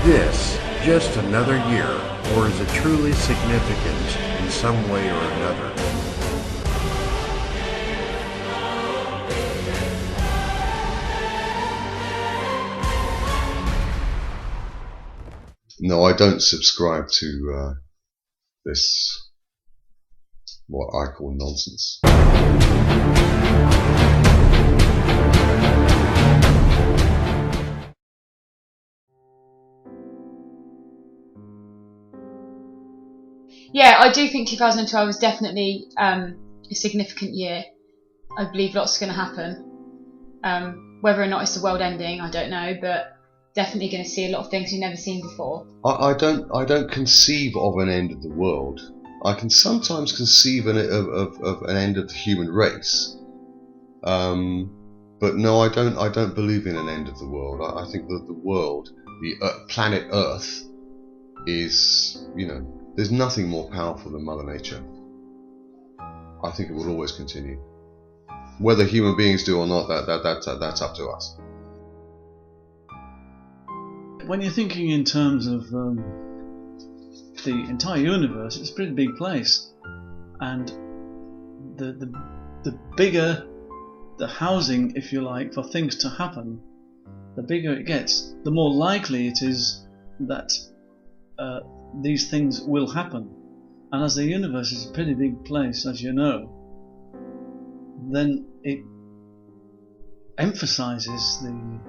this just another year, or is it truly significant in some way or another? No, I don't subscribe to this, what I call nonsense. Yeah, I do think 2012 is definitely a significant year. I believe lots is going to happen. Whether or not it's the world ending, I don't know, but definitely going to see a lot of things we've never seen before. I don't conceive of an end of the world. I can sometimes conceive of an end of the human race, but no, I don't believe in an end of the world. I think that the world, the planet Earth, is, there's nothing more powerful than Mother Nature. I think it will always continue. Whether human beings do or not, that's up to us. When you're thinking in terms of the entire universe, it's a pretty big place, and the bigger the housing, if you like, for things to happen, the bigger it gets, the more likely it is that these things will happen. And as the universe is a pretty big place, as you know, then it emphasizes the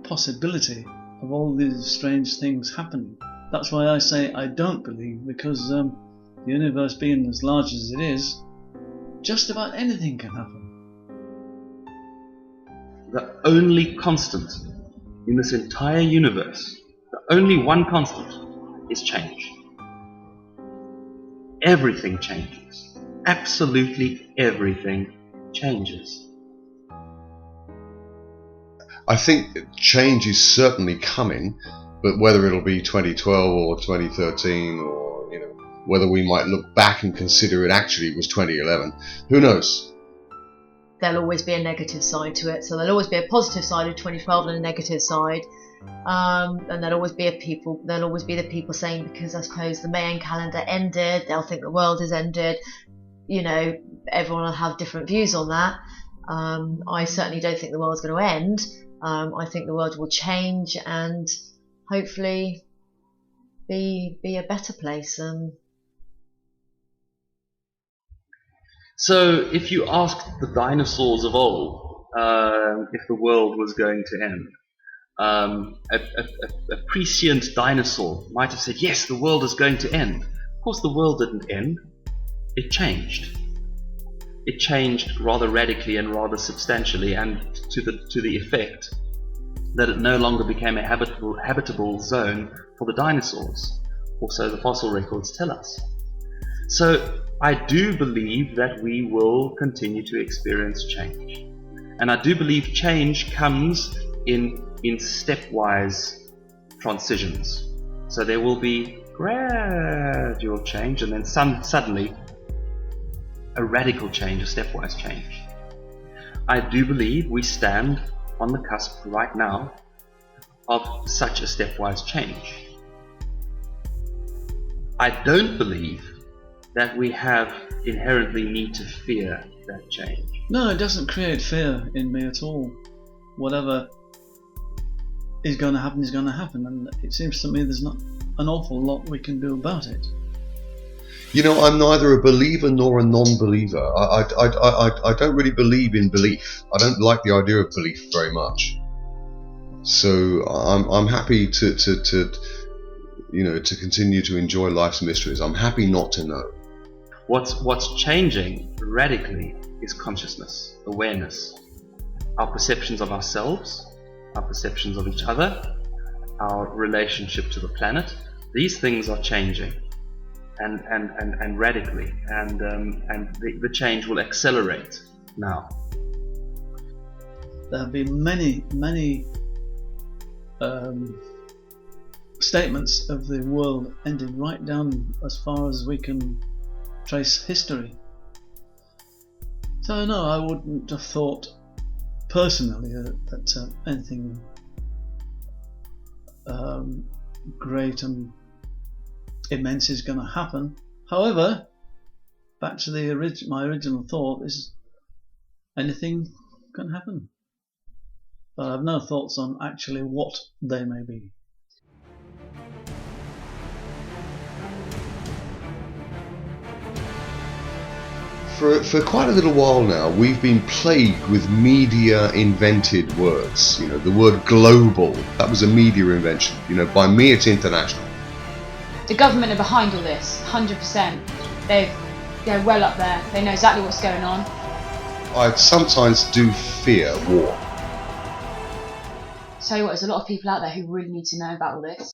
possibility of all these strange things happening. That's why I say I don't believe, because the universe being as large as it is, just about anything can happen. The only constant in this entire universe, the only one constant, is change. Everything changes. Absolutely everything changes. I think change is certainly coming, but whether it'll be 2012 or 2013, or whether we might look back and consider it actually was 2011, who knows? There'll always be a negative side to it, so there'll always be a positive side of 2012 and a negative side, and there'll always be the people saying, because I suppose the Mayan calendar ended, they'll think the world has ended. Everyone will have different views on that. I certainly don't think the world's going to end. I think the world will change and hopefully be a better place. So if you asked the dinosaurs of old if the world was going to end, a prescient dinosaur might have said, yes, the world is going to end. Of course the world didn't end. It changed. It changed rather radically and rather substantially, and to the effect that it no longer became a habitable zone for the dinosaurs, or so the fossil records tell us. So I do believe that we will continue to experience change, and I do believe change comes in stepwise transitions. So there will be gradual change, and then suddenly a radical change, a stepwise change. I do believe we stand on the cusp right now of such a stepwise change. I don't believe that we have inherently need to fear that change. No, it doesn't create fear in me at all. Whatever is going to happen is going to happen, and it seems to me there's not an awful lot we can do about it. I'm neither a believer nor a non-believer. I don't really believe in belief. I don't like the idea of belief very much. So I'm happy to continue to enjoy life's mysteries. I'm happy not to know. What's changing radically is consciousness, awareness, our perceptions of ourselves, our perceptions of each other, our relationship to the planet. These things are changing. And radically, and the change will accelerate now. There have been many statements of the world ending right down as far as we can trace history. So no, I wouldn't have thought personally that anything great and immense is going to happen. However, back to my original thought, is anything can happen. But I have no thoughts on actually what they may be. For quite a little while now, we've been plagued with media-invented words. You know, the word global, that was a media invention. You know, by me it's international. The government are behind all this, 100%. They're well up there. They know exactly what's going on. I sometimes do fear war. So what, there's a lot of people out there who really need to know about all this.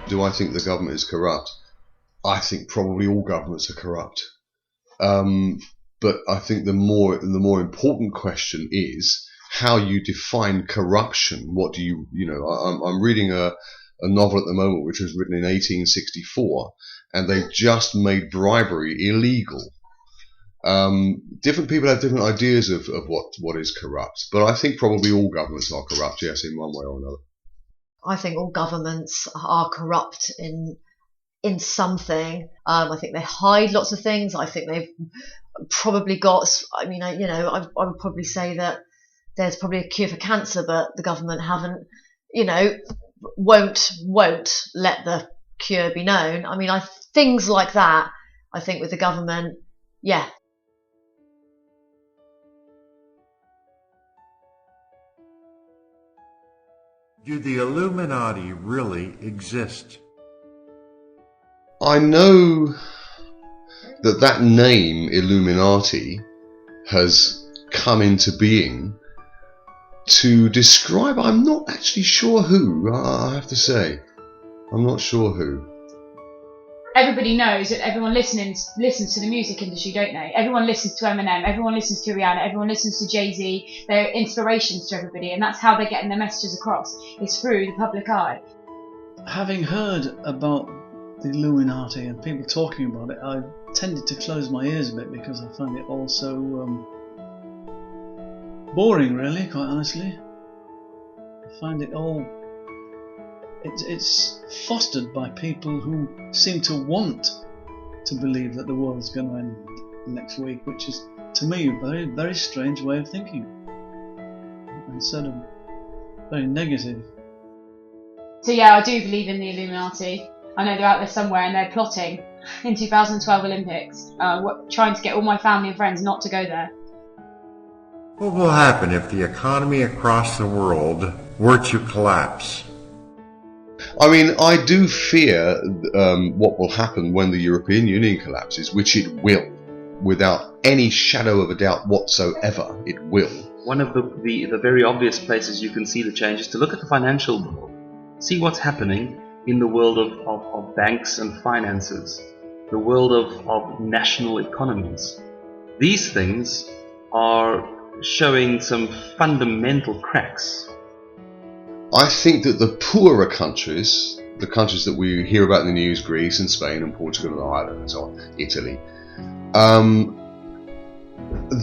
Do I think the government is corrupt? I think probably all governments are corrupt. But I think the more important question is how you define corruption. What do you know? I'm reading a novel at the moment which was written in 1864, and they've just made bribery illegal. Different people have different ideas of what is corrupt, but I think probably all governments are corrupt, yes, in one way or another. I think all governments are corrupt in something. I think they hide lots of things. I think they've probably got. I mean, I would probably say that there's probably a cure for cancer, but the government haven't. Won't let the cure be known. I mean, things like that. I think with the government, yeah. Do the Illuminati really exist? I know that name Illuminati has come into being to describe, I'm not actually sure who, I have to say. I'm not sure who. Everybody knows that everyone listens to the music industry, don't they? Everyone listens to Eminem, everyone listens to Rihanna, everyone listens to Jay-Z. They're inspirations to everybody, and that's how they're getting their messages across. It's through the public eye. Having heard about the Illuminati and people talking about it, I've tended to close my ears a bit because I find it all so boring, really, quite honestly. I find it all... It's fostered by people who seem to want to believe that the world's going to end next week, which is, to me, a very, very strange way of thinking. And sort of very negative. So yeah, I do believe in the Illuminati. I know they're out there somewhere and they're plotting in 2012 Olympics, trying to get all my family and friends not to go there. What will happen if the economy across the world were to collapse? I mean, I do fear what will happen when the European Union collapses, which it will, without any shadow of a doubt whatsoever, it will. One of the very obvious places you can see the change is to look at the financial world. See what's happening in the world of banks and finances, the world of national economies. These things are showing some fundamental cracks. I think that the poorer countries, the countries that we hear about in the news, Greece and Spain and Portugal and Ireland and so on, Italy,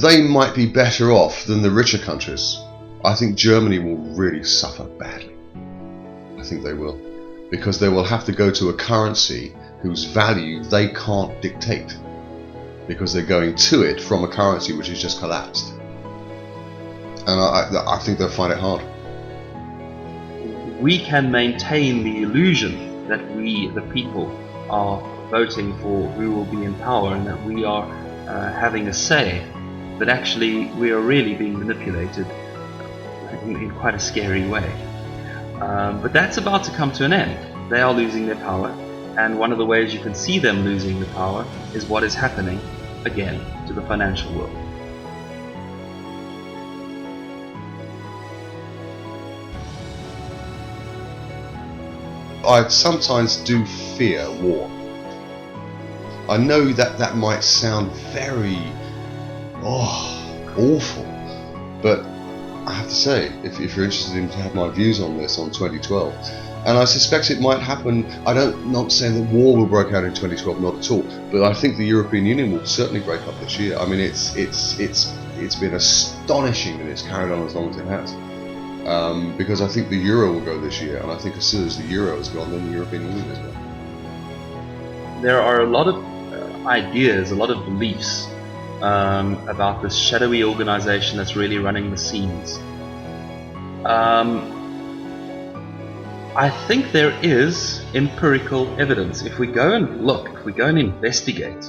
they might be better off than the richer countries. I think Germany will really suffer badly. I think they will. Because they will have to go to a currency whose value they can't dictate. Because they're going to it from a currency which has just collapsed. And I think they'll find it hard. We can maintain the illusion that we, the people, are voting for who will be in power and that we are having a say, but actually we are really being manipulated in quite a scary way. But that's about to come to an end. They are losing their power, and one of the ways you can see them losing the power is what is happening again to the financial world. I sometimes do fear war. I know that might sound very awful, but I have to say, if you're interested in to have my views on this on 2012, and I suspect it might happen. Not saying that war will break out in 2012, not at all, but I think the European Union will certainly break up this year. I mean, it's it's been astonishing that it's carried on as long as it has. Because I think the euro will go this year, and I think as soon as the euro is gone, then the European Union is gone. There are a lot of ideas, a lot of beliefs about this shadowy organization that's really running the scenes. I think there is empirical evidence. If we go and look, if we go and investigate,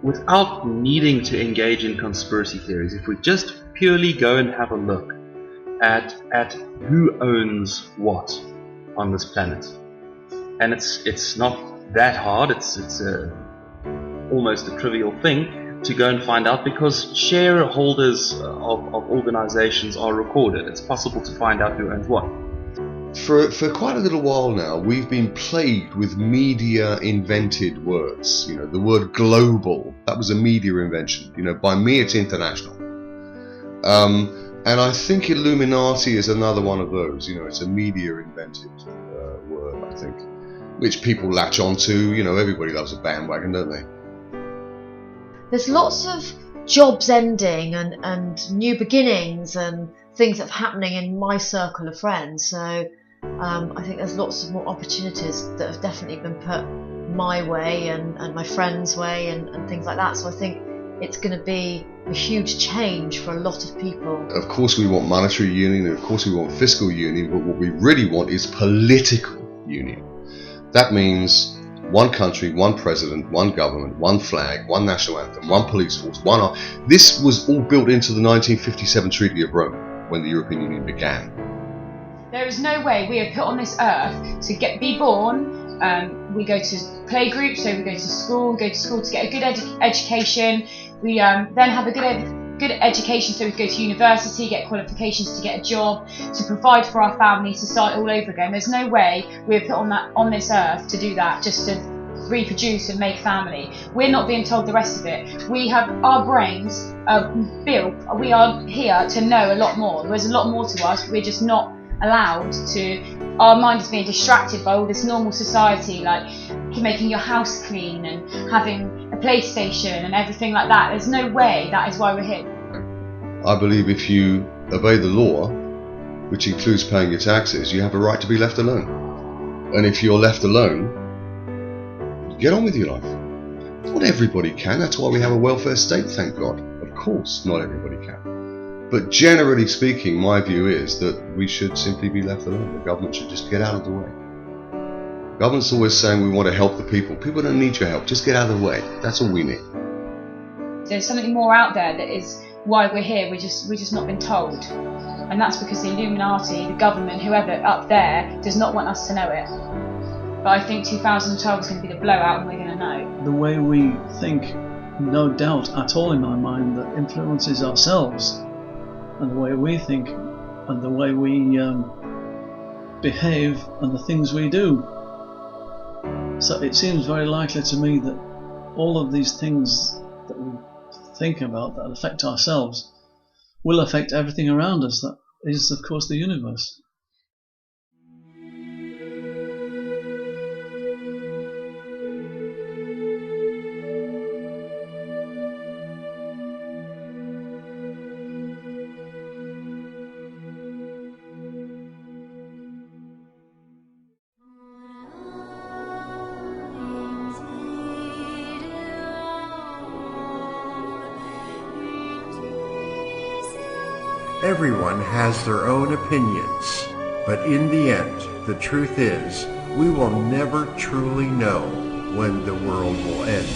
without needing to engage in conspiracy theories, if we just purely go and have a look at who owns what on this planet, and it's not that hard, it's almost a trivial thing to go and find out, because shareholders of organizations are recorded. It's possible to find out who owns what. For quite a little while now, we've been plagued with media-invented words. You know, the word global, that was a media invention. You know, by me, it's international. And I think Illuminati is another one of those. You know, it's a media-invented word, I think, which people latch onto. You know, everybody loves a bandwagon, don't they? There's lots of jobs ending and new beginnings and things that are happening in my circle of friends. So I think there's lots of more opportunities that have definitely been put my way and my friends' way and things like that. So I think it's going to be a huge change for a lot of people. Of course we want monetary union, and of course we want fiscal union, but what we really want is political union. That means one country, one president, one government, one flag, one national anthem, one police force, one army. This was all built into the 1957 Treaty of Rome when the European Union began. There is no way we are put on this earth to be born. We go to playgroup, so we go to school to get a good education. We then have a good education, so we go to university, get qualifications to get a job, to provide for our families, to start all over again. There's no way we are put on this earth to do that, just to reproduce and make family. We're not being told the rest of it. We have our brains built. We are here to know a lot more. There's a lot more to us. We're just not allowed to. Our mind is being distracted by all this normal society, like making your house clean and having a PlayStation and everything like that. There's no way that is why we're here. I believe if you obey the law, which includes paying your taxes, you have a right to be left alone. And if you're left alone, get on with your life. Not everybody can. That's why we have a welfare state, thank God. Of course, not everybody can. But generally speaking, my view is that we should simply be left alone. The government should just get out of the way. Government's always saying we want to help the people. People don't need your help. Just get out of the way. That's all we need. There's something more out there that is why we're here. We're just not been told. And that's because the Illuminati, the government, whoever up there, does not want us to know it. But I think 2012 is going to be the blowout, and we're going to know. The way we think, no doubt at all in my mind, that influences ourselves, and the way we think, and the way we behave, and the things we do. So it seems very likely to me that all of these things that we think about that affect ourselves will affect everything around us. That is, of course, the universe. Everyone has their own opinions, but in the end, the truth is, we will never truly know when the world will end.